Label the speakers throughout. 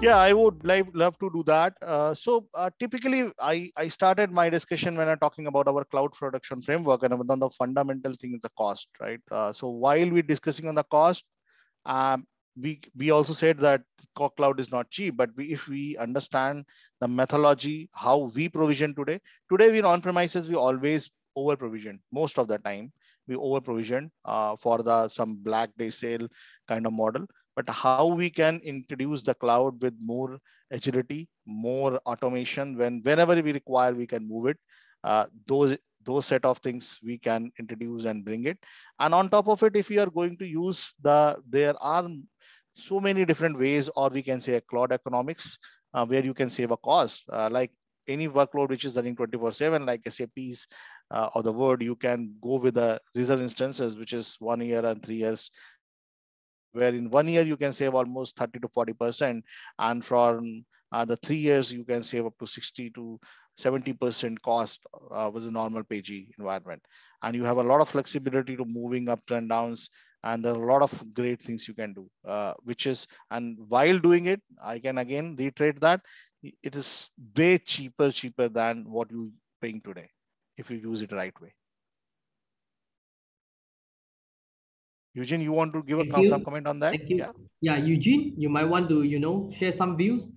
Speaker 1: Yeah, I would love to do that. Typically, I started my discussion when I'm talking about our cloud production framework, and one of the fundamental thing is the cost, right? So while we're discussing on the cost, um, we also said that cloud is not cheap, but if we understand the methodology, how we provision today we're on premises, we always over provision most of the time. We over provision for the some black day sale kind of model. But how we can introduce the cloud with more agility, more automation, whenever we require, we can move it. Those set of things we can introduce and bring it. And on top of it, if you are going to use there are so many different ways, or we can say a cloud economics, where you can save a cost, like any workload which is running 24/7, like SAP's or the Word, you can go with the reserve instances, which is 1 year and 3 years, where in 1 year you can save almost 30 to 40%, and from the 3 years you can save up to 60 to 70% cost with a normal PG environment. And you have a lot of flexibility to moving ups and downs, and there are a lot of great things you can do, and while doing it, I can again reiterate that it is way cheaper than what you paying today if you use it right way. Eugene, you want to give some comment on that?
Speaker 2: Thank you. Yeah, Eugene, you might want to, share some views.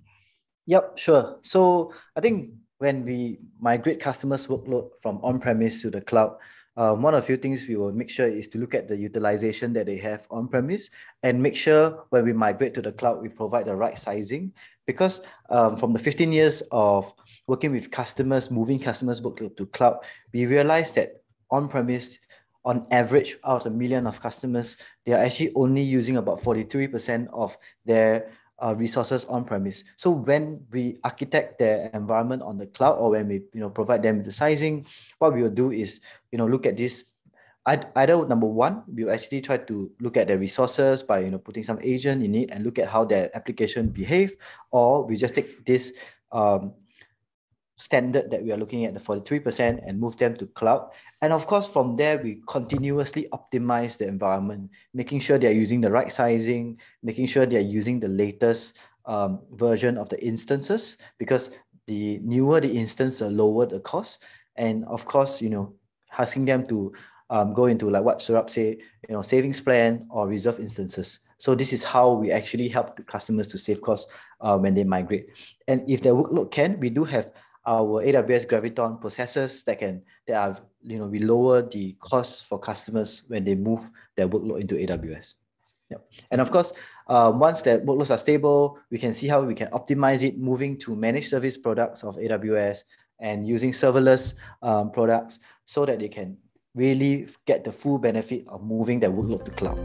Speaker 3: Yep, sure. So I think when we migrate customers' workload from on-premise to the cloud, one of the few things we will make sure is to look at the utilization that they have on-premise, and make sure when we migrate to the cloud, we provide the right sizing. Because from the 15 years of working with customers, moving customers' workload to cloud, we realized that on-premise, on average, out of 1 million of customers, they are actually only using about 43% of their resources on premise. So when we architect their environment on the cloud, or when we provide them with the sizing, what we will do is look at this. Either number one, we'll actually try to look at the resources by putting some agent in it and look at how their application behave, or we just take this standard that we are looking at, the 43%, and move them to cloud. And of course, from there, we continuously optimize the environment, making sure they're using the right sizing, making sure they're using the latest version of the instances, because the newer the instance, the lower the cost. And of course, asking them to go into, like what Saurabh say, savings plan or reserve instances. So this is how we actually help the customers to save costs when they migrate. And if their workload can, we do have our AWS Graviton processors we lower the cost for customers when they move their workload into AWS. Yep. And of course, once their workloads are stable, we can see how we can optimize it, moving to managed service products of AWS and using serverless products, so that they can really get the full benefit of moving their workload to cloud.